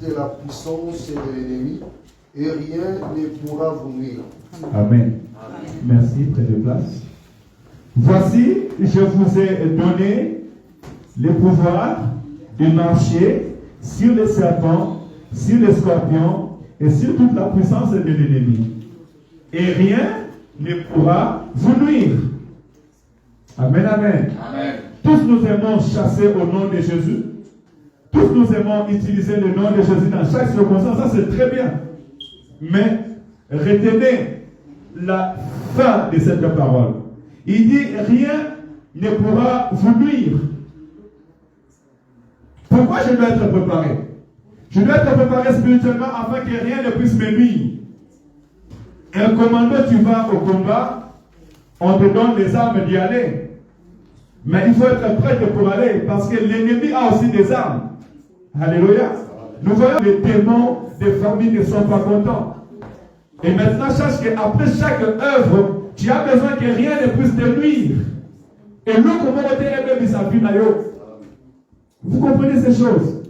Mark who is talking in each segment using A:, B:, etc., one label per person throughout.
A: de la puissance de l'ennemi et rien ne pourra vous nuire.
B: Amen. Merci, prenez place. Voici, je vous ai donné le pouvoir de marcher sur les serpents, sur les scorpions et sur toute la puissance de l'ennemi. Et rien ne pourra vous nuire. Amen, amen.
C: Amen.
B: Tous nous aimons chasser au nom de Jésus. Tous nous aimons utiliser le nom de Jésus dans chaque circonstance. Ça, c'est très bien. Mais retenez la fin de cette parole. Il dit, rien ne pourra vous nuire. Pourquoi je dois être préparé? Je dois être préparé spirituellement afin que rien ne puisse me nuire. Un commando, tu vas au combat, on te donne les armes d'y aller. Mais il faut être prêt pour aller, parce que l'ennemi a aussi des armes. Alléluia. Nous voyons que les démons des familles ne sont pas contents. Et maintenant, sache qu'après chaque œuvre, tu as besoin que rien ne puisse te nuire. Et nous, comment on est sa vie, vous comprenez ces choses?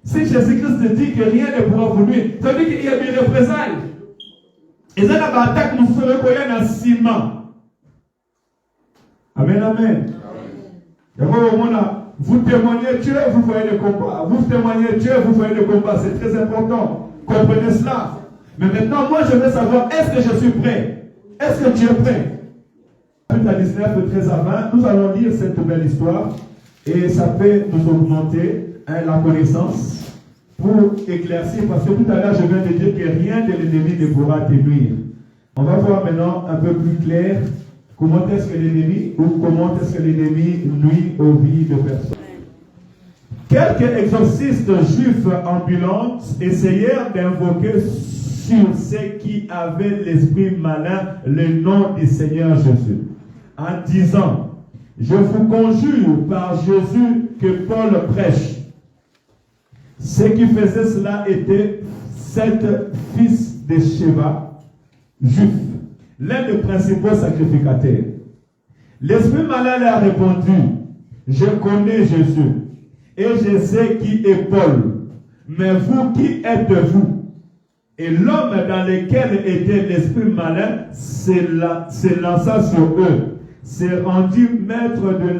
B: Si Jésus-Christ te dit que rien ne pourra vous nuire, ça veut dire qu'il y a des représailles. Et ça, la attaque nous ferait courir dans le ciment. Amen, amen. Vous témoignez Dieu, vous voyez le combat. Vous témoignez Dieu, vous voyez le combat. C'est très important. Comprenez cela. Mais maintenant, moi, je veux savoir, est-ce que je suis prêt? Est-ce que tu es prêt? Chapitre 19, de 13 à 20, nous allons lire cette belle histoire. Et ça peut nous augmenter la connaissance pour éclaircir. Parce que tout à l'heure, je viens de dire que rien de l'ennemi ne pourra te nuire. On va voir maintenant un peu plus clair comment est-ce que l'ennemi nuit aux vies de personnes. Quelques exorcistes juifs ambulants essayèrent d'invoquer sur ceux qui avaient l'esprit malin le nom du Seigneur Jésus, en disant, je vous conjure par Jésus que Paul prêche. Ceux qui faisaient cela étaient 7 fils de Sheba, juifs, l'un des principaux sacrificateurs. L'esprit malin leur a répondu, je connais Jésus et je sais qui est Paul, mais vous, qui êtes-vous? Et l'homme dans lequel était l'esprit malin se lança sur eux, s'est rendu maître de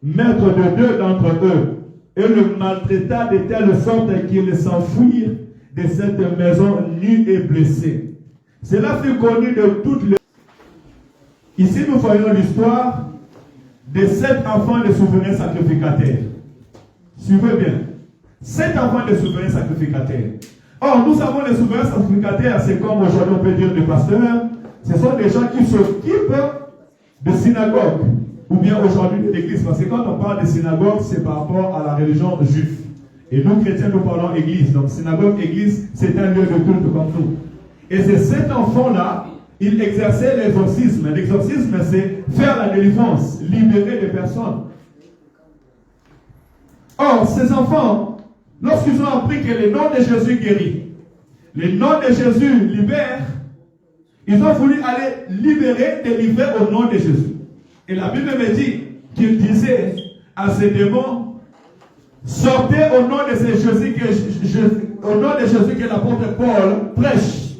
B: 2 d'entre eux, et le maltraita de telle sorte qu'il s'enfuit de cette maison nu et blessé. Cela fut connu de toutes les... Ici, nous voyons l'histoire de 7 enfants de souverains sacrificateurs. Suivez bien. 7 enfants de souverains sacrificateurs. Or, nous savons les souverains sacrificateurs, c'est comme aujourd'hui on peut dire des pasteurs. Ce sont des gens qui s'occupent de synagogues, ou bien aujourd'hui de l'église. Parce que quand on parle de synagogue, c'est par rapport à la religion juive. Et nous, chrétiens, nous parlons église. Donc, synagogue, église, c'est un lieu de culte comme nous. Et ces 7 enfants-là, ils exerçaient l'exorcisme. L'exorcisme, c'est faire la délivrance, libérer des personnes. Or, ces enfants, lorsqu'ils ont appris que le nom de Jésus guérit, le nom de Jésus libère, ils ont voulu aller libérer, délivrer au nom de Jésus. Et la Bible me dit qu'il disait à ces démons, sortez au nom de ce Jésus que l'apôtre Paul prêche.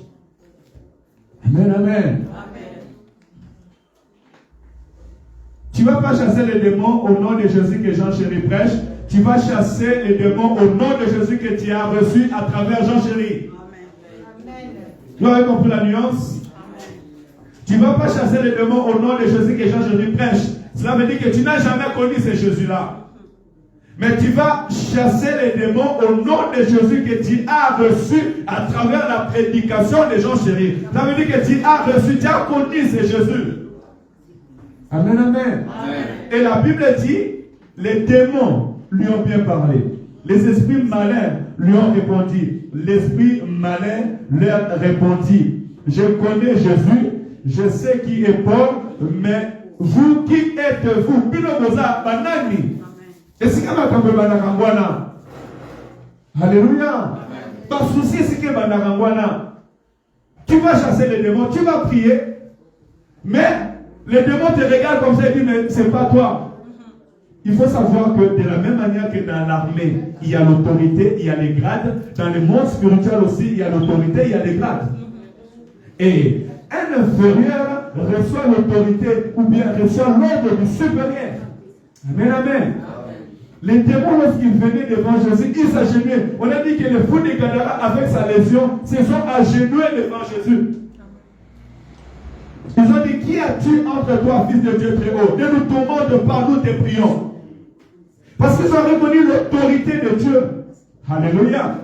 B: Amen, amen. Tu ne vas pas chasser les démons au nom de Jésus que Jean Chéri prêche. Tu vas chasser les démons au nom de Jésus que tu as reçu à travers Jean Chéri. Vous avez compris la nuance? Tu ne vas pas chasser les démons au nom de Jésus que Jean Chéri prêche. Cela veut dire que tu n'as jamais connu ce Jésus-là. Mais tu vas chasser les démons au nom de Jésus que tu as reçu à travers la prédication de Jean Chéri. Ça veut dire que tu as reçu, tu as connu ce Jésus. Amen, amen. Amen. Et la Bible dit, les démons lui ont bien parlé. Les esprits malins lui ont répondu. L'esprit malin leur répondit, je connais Jésus, je sais qui est Paul, mais vous, qui êtes-vous? Est-ce que Alléluia. Par souci, c'est que tu vas chasser les démons, tu vas prier, mais les démons te regardent comme ça et disent, mais c'est pas toi. Il faut savoir que de la même manière que dans l'armée, il y a l'autorité, il y a les grades, dans le monde spirituel aussi, il y a l'autorité, il y a les grades. Et un inférieur reçoit l'autorité ou bien reçoit l'ordre du supérieur. Amen, amen. Les démons, lorsqu'ils venaient devant Jésus, ils s'agenouillaient. On a dit que le fou de Gadara, avec sa légion, se sont agenouillés devant Jésus. Ils ont dit, qui as-tu entre toi, fils de Dieu très haut? Ne nous tourmente pas, nous te prions. Parce qu'ils ont reconnu l'autorité de Dieu. Alléluia.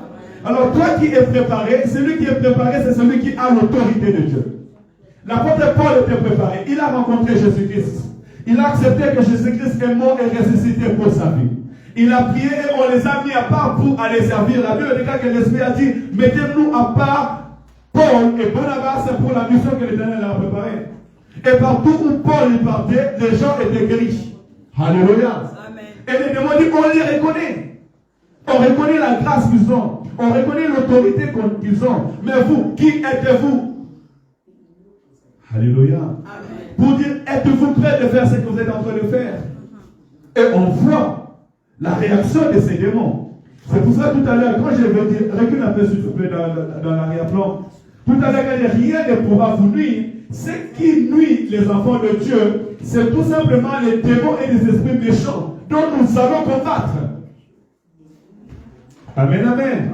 B: Alors toi qui es préparé, celui qui est préparé, c'est celui qui a l'autorité de Dieu. L'apôtre Paul était préparé. Il a rencontré Jésus-Christ. Il a accepté que Jésus-Christ est mort et ressuscité pour sa vie. Il a prié et on les a mis à part pour aller servir. La Bible déclare que l'Esprit a dit, mettez-nous à part Paul et Barnabas pour la mission que l'Éternel a préparée. Et partout où Paul y partait, les gens étaient guéris. Alléluia. Amen. Et les démons disent, on les reconnaît. On reconnaît la grâce qu'ils ont. On reconnaît l'autorité qu'ils ont. Mais vous, qui êtes-vous? Alléluia. Amen. Pour dire, êtes-vous prêts de faire ce que vous êtes en train de faire? Et on voit la réaction de ces démons. C'est pour ça tout à l'heure, quand je vais dire, recule un peu s'il te plaît dans l'arrière-plan. Tout à l'heure, quand il dit rien ne pourra vous nuire, ce qui nuit les enfants de Dieu, c'est tout simplement les démons et les esprits méchants dont nous allons combattre. Amen, amen. Amen.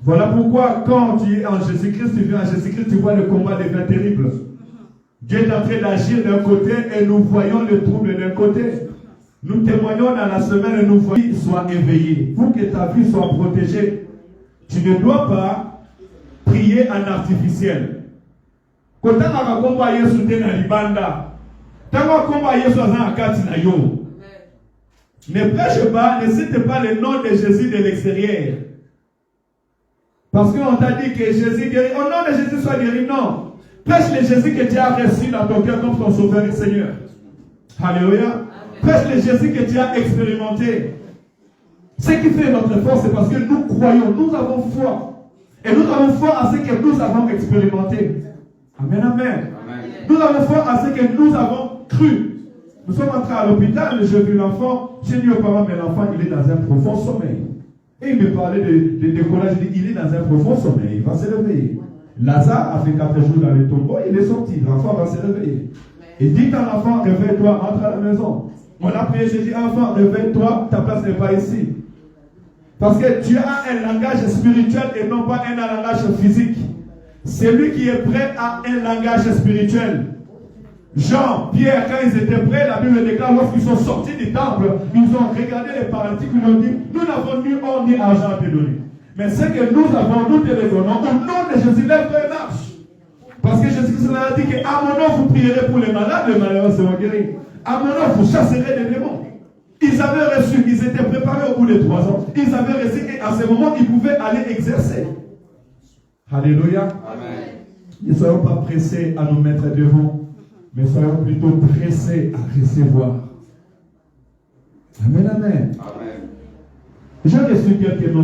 B: Voilà pourquoi quand tu es en Jésus-Christ, tu viens en Jésus-Christ, tu vois le combat devient terrible. Dieu est en train d'agir d'un côté et nous voyons le trouble d'un côté. Nous témoignons dans la semaine et nous voyons qu'il soit éveillé. Pour que ta vie soit protégée, tu ne dois pas prier en artificiel. Quand tu as un combat, ne prêche pas, ne cite pas le nom de Jésus de l'extérieur. Parce qu'on t'a dit que Jésus guérit. Au nom de Jésus soit guéri, non. Prêche le Jésus que tu as reçu dans ton cœur comme ton sauveur et Seigneur. Alléluia. Prêche le Jésus que tu as expérimenté. Ce qui fait notre force, c'est parce que nous croyons, nous avons foi. Et nous avons foi à ce que nous avons expérimenté. Amen, amen. Amen. Nous avons foi à ce que nous avons cru. Nous sommes entrés à l'hôpital, j'ai vu l'enfant, j'ai dit aux parents, mais l'enfant, il est dans un profond sommeil. Et il me parlait de décollage, il dit, il est dans un profond sommeil, il va se réveiller. Lazare a fait 4 jours dans le tombeau, il est sorti, l'enfant va se réveiller. Il dit à l'enfant, réveille-toi, entre à la maison. On a prié, j'ai dit, enfant, réveille-toi, ta place n'est pas ici. Parce que tu as un langage spirituel et non pas un langage physique. Celui qui est prêt a un langage spirituel. Jean, Pierre, quand ils étaient prêts, la Bible déclare, lorsqu'ils sont sortis du temple, ils ont regardé les paralytiques, ils ont dit, nous n'avons ni or ni argent à te donner. Mais ce que nous avons, nous te le donnons. Au nom de Jésus, lève-toi et marche. Parce que Jésus-Christ a dit qu'à mon nom, vous prierez pour les malades, les malades seront guéris. À mon nom, vous chasserez les démons. Ils avaient reçu, ils étaient préparés au bout de 3 ans. Ils avaient reçu et à ce moment, ils pouvaient aller exercer. Alléluia. Amen. Ne soyons pas pressés à nous mettre devant, mais soyons plutôt pressés à recevoir. Amen, amen. Amen. Je reçu quelques notions.